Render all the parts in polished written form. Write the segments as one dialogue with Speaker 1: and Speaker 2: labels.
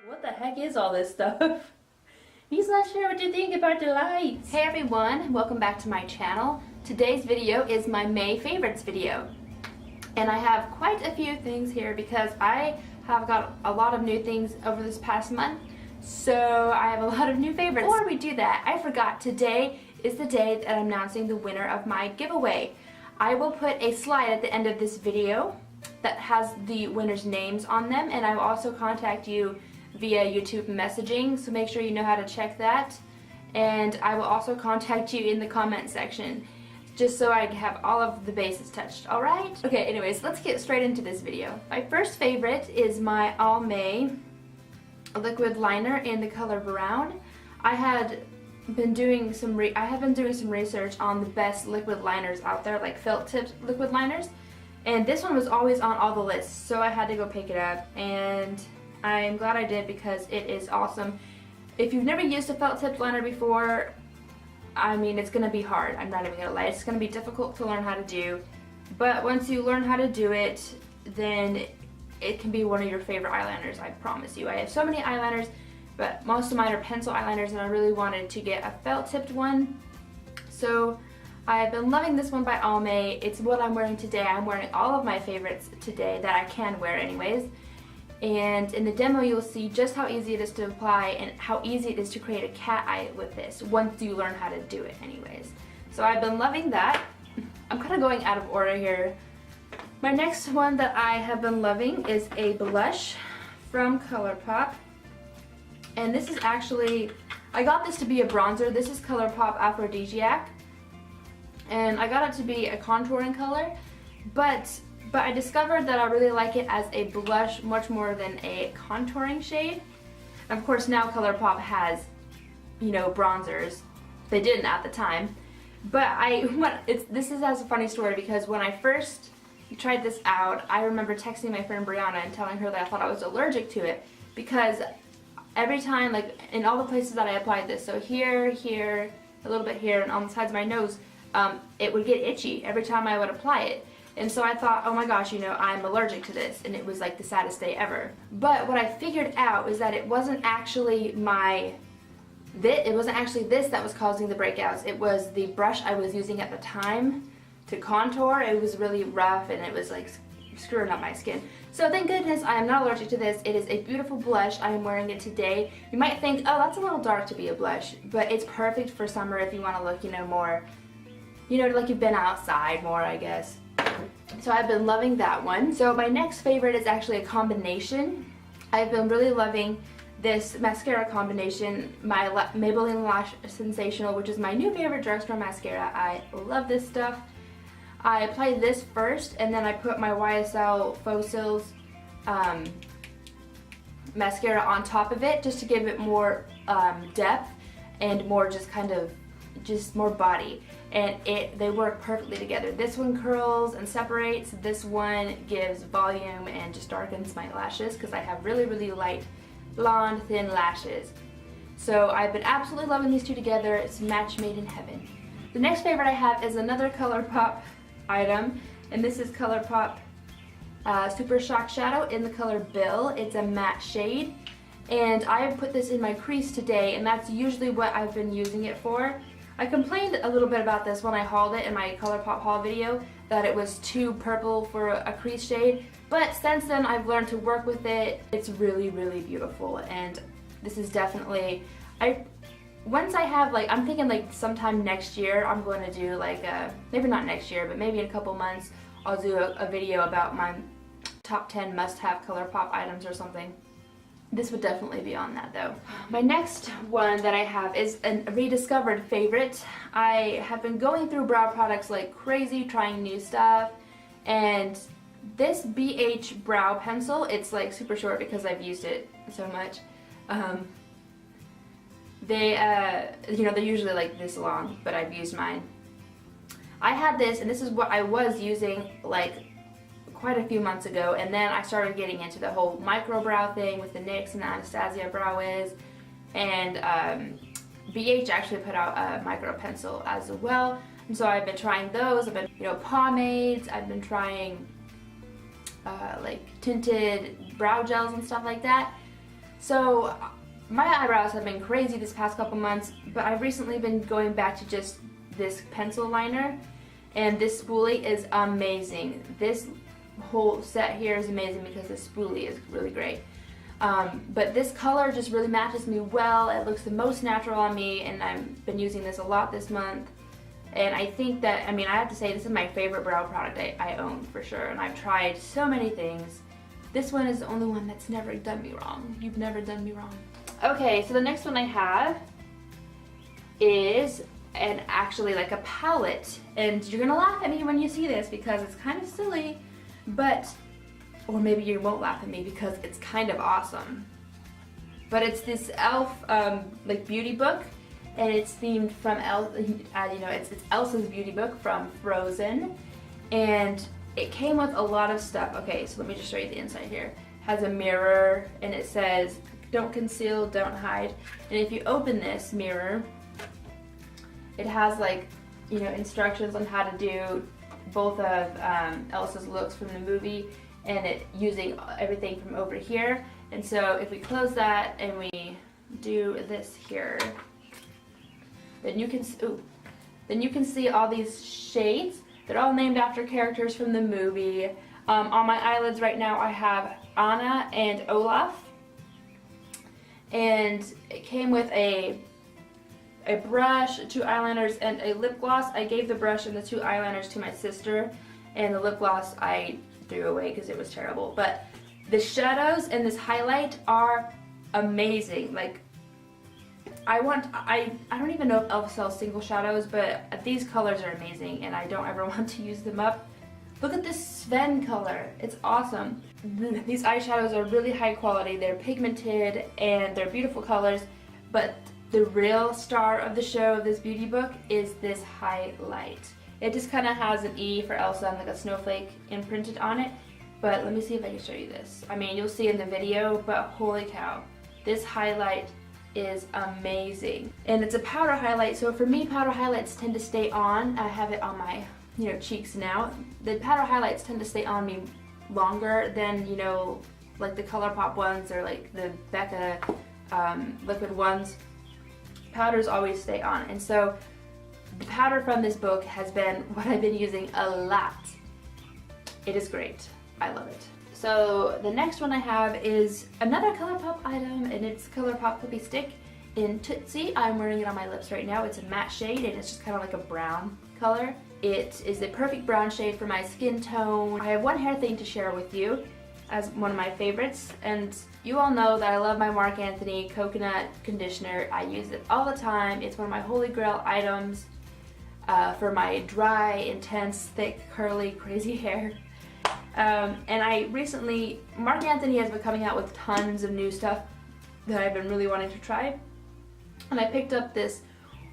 Speaker 1: What the heck is all this stuff? He's not sure what to think about the lights.
Speaker 2: Hey everyone, welcome back to my channel. Today's video is my May favorites video. And I have quite a few things here because I have got a lot of new things over this past month. So I have a lot of new favorites. Before we do that, I forgot today is the day that I'm announcing the winner of my giveaway. I will put a slide at the end of this video that has the winners' names on them, and I will also contact you via YouTube messaging, so make sure you know how to check that. And I will also contact you in the comment section, just so I have all of the bases touched, alright? Okay, anyways, let's get straight into this video. My first favorite is my Almay liquid liner in the color brown. I have been doing some research on the best liquid liners out there, like felt tipped liquid liners, and this one was always on all the lists, so I had to go pick it up, and I'm glad I did because it is awesome. If you've never used a felt tipped liner before, I mean, it's gonna be hard. I'm not even gonna lie. It's gonna be difficult to learn how to do, but once you learn how to do it, then it can be one of your favorite eyeliners, I promise you. I have so many eyeliners, but most of mine are pencil eyeliners, and I really wanted to get a felt tipped one. So I've been loving this one by Almay. It's what I'm wearing today. I'm wearing all of my favorites today that I can wear anyways. And in the demo you'll see just how easy it is to apply and how easy it is to create a cat eye with this once you learn how to do it anyways. So I've been loving that. I'm kind of going out of order here. My next one that I have been loving is a blush from ColourPop. And this is actually, I got this to be a bronzer. This is ColourPop Aphrodisiac. And I got it to be a contouring color, but I discovered that I really like it as a blush much more than a contouring shade. And of course now ColourPop has, you know, bronzers. They didn't at the time. But this has a funny story because when I first tried this out, I remember texting my friend Brianna and telling her that I thought I was allergic to it because every time, like in all the places that I applied this, so here, here, a little bit here, and on the sides of my nose, it would get itchy every time I would apply it. And so I thought, oh my gosh, you know, I'm allergic to this, and it was like the saddest day ever. But what I figured out is that it wasn't actually this that was causing the breakouts. It was the brush I was using at the time to contour. It was really rough and it was like screwing up my skin. So thank goodness I am not allergic to this. It is a beautiful blush. I am wearing it today. You might think, oh, that's a little dark to be a blush, but it's perfect for summer if you want to look, you know, more, you know, like you've been outside more, I guess. So I've been loving that one. So my next favorite is actually a combination. I've been really loving this mascara combination, my Maybelline Lash Sensational, which is my new favorite drugstore mascara. I love this stuff. I applied this first, and then I put my YSL Faux Cils mascara on top of it just to give it more depth and more just kind of more body, and they work perfectly together. This one curls and separates, this one gives volume and just darkens my lashes because I have really, really light blonde thin lashes. So I've been absolutely loving these two together. It's a match made in heaven. The next favorite I have is another ColourPop item, and this is ColourPop Super Shock Shadow in the color Bill. It's a matte shade, and I put this in my crease today, and that's usually what I've been using it for. I complained a little bit about this when I hauled it in my ColourPop haul video, that it was too purple for a crease shade, but since then I've learned to work with it. It's really, really beautiful, and this is definitely, once I have, like, I'm thinking like sometime next year I'm going to do like maybe not next year, but maybe in a couple months I'll do a video about my top 10 must-have ColourPop items or something. This would definitely be on that though. My next one that I have is a rediscovered favorite. I have been going through brow products like crazy, trying new stuff, and this BH brow pencil, it's like super short because I've used it so much. You know, they're usually like this long, but I've used mine. I had this, and this is what I was using like quite a few months ago, and then I started getting into the whole micro brow thing with the NYX and the Anastasia Brow Wiz, and BH actually put out a micro pencil as well, and so I've been trying those. I've been, you know, pomades, I've been trying like tinted brow gels and stuff like that. So my eyebrows have been crazy this past couple months, but I've recently been going back to just this pencil liner, and this spoolie is amazing. This whole set here is amazing because the spoolie is really great. But this color just really matches me well. It looks the most natural on me, and I've been using this a lot this month. And I think that, I mean, I have to say this is my favorite brow product I own for sure, and I've tried so many things. This one is the only one that's never done me wrong. You've never done me wrong. Okay, so the next one I have is actually like a palette, and you're gonna laugh at me when you see this because it's kind of silly, but, or maybe you won't laugh at me because it's kind of awesome. But it's this e.l.f. Like beauty book, and it's themed from it's Elsa's Beauty Book from Frozen, and it came with a lot of stuff. Okay, so let me just show you the inside here. It has a mirror, and it says, "Don't conceal, don't hide." And if you open this mirror, it has like, you know, instructions on how to do both of Elsa's looks from the movie, and it using everything from over here. And so if we close that and we do this here, then you can see all these shades. They're all named after characters from the movie. On my eyelids right now I have Anna and Olaf, and it came with a brush, 2 eyeliners, and a lip gloss. I gave the brush and the 2 eyeliners to my sister, and the lip gloss I threw away because it was terrible. But the shadows and this highlight are amazing. Like, I don't even know if e.l.f. sells single shadows, but these colors are amazing, and I don't ever want to use them up. Look at this Sven color. It's awesome. These eyeshadows are really high quality. They're pigmented, and they're beautiful colors, but the real star of the show of this beauty book is this highlight. It just kind of has an E for Elsa and like a snowflake imprinted on it, but let me see if I can show you this. I mean, you'll see in the video, but holy cow, this highlight is amazing. And it's a powder highlight, so for me, powder highlights tend to stay on. I have it on my, you know, cheeks now. The powder highlights tend to stay on me longer than, you know, like the ColourPop ones or like the Becca liquid ones. Powders always stay on, and so the powder from this book has been what I've been using a lot. It is great. I love it. So the next one I have is another ColourPop item, and it's ColourPop Lippie Stick in Tootsie. I'm wearing it on my lips right now. It's a matte shade, and it's just kind of like a brown color. It is the perfect brown shade for my skin tone. I have one hair thing to share with you as one of my favorites, and you all know that I love my Marc Anthony coconut conditioner. I use it all the time. It's one of my holy grail items for my dry, intense, thick, curly, crazy hair. And I recently, Marc Anthony has been coming out with tons of new stuff that I've been really wanting to try, and I picked up this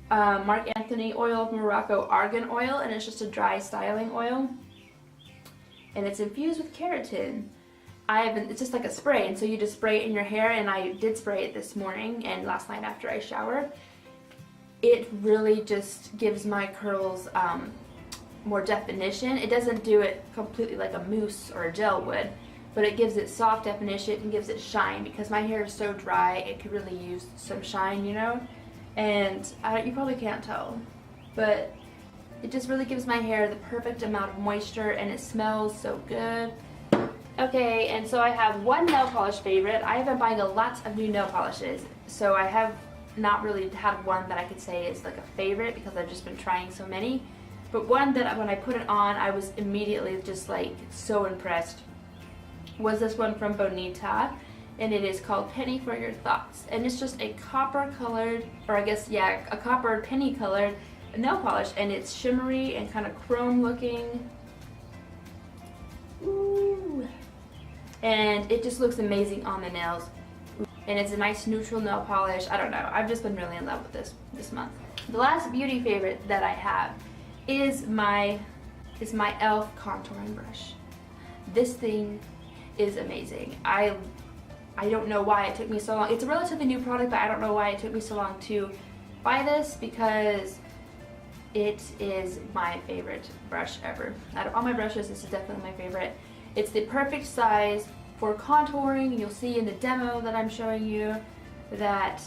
Speaker 2: Marc Anthony Oil of Morocco Argan oil, and it's just a dry styling oil, and it's infused with keratin. It's just like a spray, and so you just spray it in your hair, and I did spray it this morning and last night after I showered. It really just gives my curls more definition. It doesn't do it completely like a mousse or a gel would, but it gives it soft definition and gives it shine, because my hair is so dry it could really use some shine, you know? And you probably can't tell, but it just really gives my hair the perfect amount of moisture, and it smells so good. Okay, and so I have one nail polish favorite. I have been buying a lot of new nail polishes, so I have not really had one that I could say is like a favorite because I've just been trying so many. But one that when I put it on, I was immediately just like so impressed, was this one from Bonita, and it is called Penny for Your Thoughts. And it's just a copper colored, or I guess, yeah, a copper penny colored nail polish, and it's shimmery and kind of chrome looking. Ooh. And it just looks amazing on the nails. And it's a nice neutral nail polish. I don't know, I've just been really in love with this month. The last beauty favorite that I have is my e.l.f. contouring brush. This thing is amazing. I don't know why it took me so long. It's a relatively new product, but I don't know why it took me so long to buy this, because it is my favorite brush ever. Out of all my brushes, this is definitely my favorite. It's the perfect size for contouring. You'll see in the demo that I'm showing you that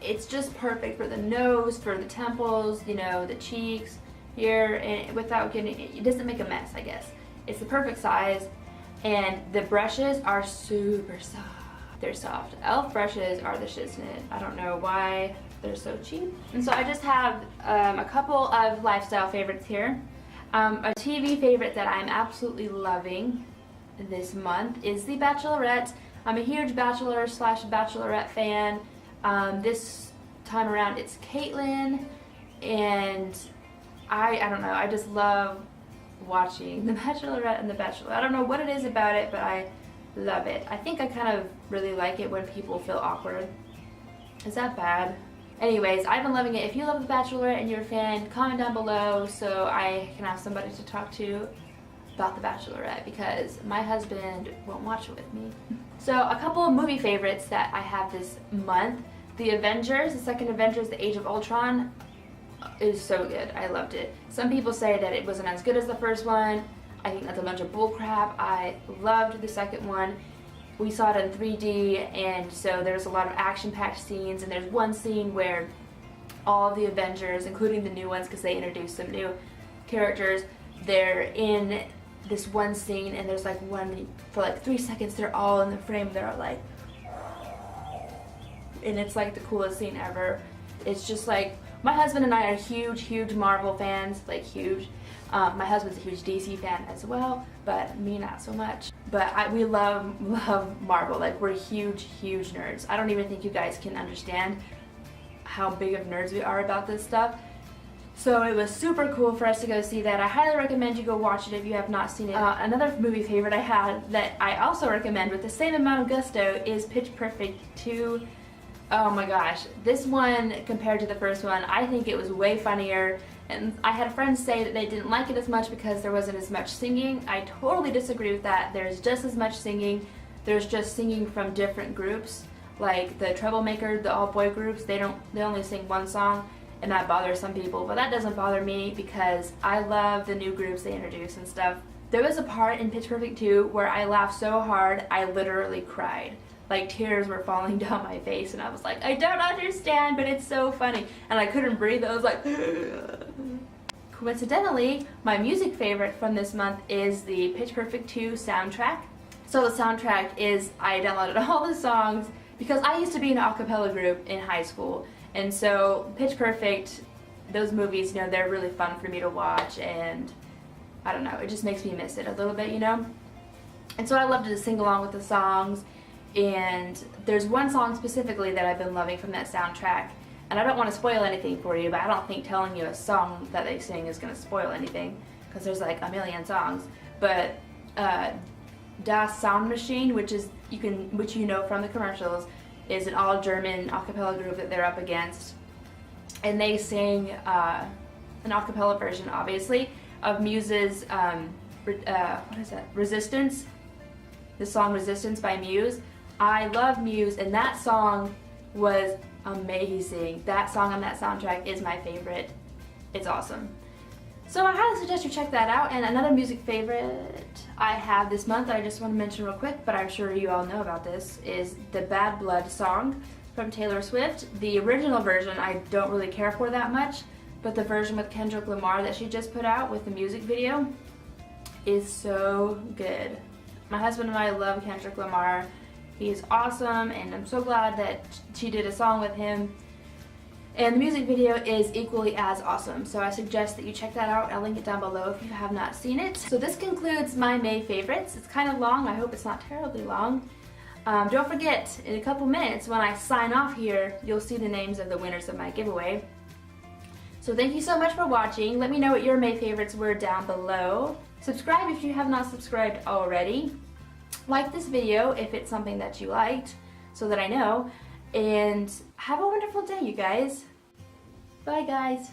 Speaker 2: it's just perfect for the nose, for the temples, you know, the cheeks here, and without getting, it doesn't make a mess, I guess. It's the perfect size, and the brushes are super soft. They're soft. e.l.f. brushes are the shiznit. I don't know why they're so cheap. And so I just have a couple of lifestyle favorites here. A TV favorite that I'm absolutely loving this month is The Bachelorette. I'm a huge Bachelor / Bachelorette fan. This time around it's Caitlyn, and I don't know, I just love watching The Bachelorette and The Bachelor. I don't know what it is about it, but I love it. I think I kind of really like it when people feel awkward. Is that bad? Anyways, I've been loving it. If you love The Bachelorette and you're a fan, comment down below so I can have somebody to talk to about The Bachelorette, because my husband won't watch it with me. So a couple of movie favorites that I have this month. The Avengers, the second Avengers, The Age of Ultron, is so good. I loved it. Some people say that it wasn't as good as the first one. I think that's a bunch of bullcrap. I loved the second one. We saw it in 3D, and so there's a lot of action-packed scenes, and there's one scene where all of the Avengers, including the new ones because they introduced some new characters, they're in this one scene, and there's like one, for like 3 seconds, they're all in the frame, they're like, and it's like the coolest scene ever. It's just like, my husband and I are huge Marvel fans, like huge. My husband's a huge DC fan as well, but me not so much. But we love Marvel, like we're huge nerds. I don't even think you guys can understand how big of nerds we are about this stuff. So it was super cool for us to go see that. I highly recommend you go watch it if you have not seen it. Another movie favorite I had that I also recommend with the same amount of gusto is Pitch Perfect 2. Oh my gosh, this one compared to the first one, I think it was way funnier, and I had friends say that they didn't like it as much because there wasn't as much singing. I totally disagree with that. There's just as much singing. There's just singing from different groups, like the Troublemaker, the all-boy groups, they only sing one song, and that bothers some people, but that doesn't bother me because I love the new groups they introduce and stuff. There was a part in Pitch Perfect 2 where I laughed so hard I literally cried. Like tears were falling down my face, and I was like, I don't understand, but it's so funny. And I couldn't breathe. I was like, coincidentally, my music favorite from this month is the Pitch Perfect 2 soundtrack. So the soundtrack is, I downloaded all the songs because I used to be in an a cappella group in high school. And so Pitch Perfect, those movies, you know, they're really fun for me to watch, and I don't know, it just makes me miss it a little bit, you know? And so I love to sing along with the songs. And there's one song specifically that I've been loving from that soundtrack, and I don't want to spoil anything for you, but I don't think telling you a song that they sing is going to spoil anything because there's like a million songs. But Das Sound Machine, which you know from the commercials, is an all-German a cappella group that they're up against, and they sing an a cappella version, obviously, of Muse's what is that? Resistance. The song Resistance by Muse. I love Muse, and that song was amazing. That song on that soundtrack is my favorite. It's awesome. So I highly suggest you check that out. And another music favorite I have this month that I just want to mention real quick, but I'm sure you all know about this, is the Bad Blood song from Taylor Swift. The original version I don't really care for that much, but the version with Kendrick Lamar that she just put out with the music video is so good. My husband and I love Kendrick Lamar. He is awesome, and I'm so glad that she did a song with him. And the music video is equally as awesome, so I suggest that you check that out. I'll link it down below if you have not seen it. So this concludes my May favorites. It's kind of long. I hope it's not terribly long. Don't forget, in a couple minutes when I sign off here, you'll see the names of the winners of my giveaway. So thank you so much for watching. Let me know what your May favorites were down below. Subscribe if you have not subscribed already. Like this video if it's something that you liked, so that I know. And have a wonderful day, you guys. Bye, guys.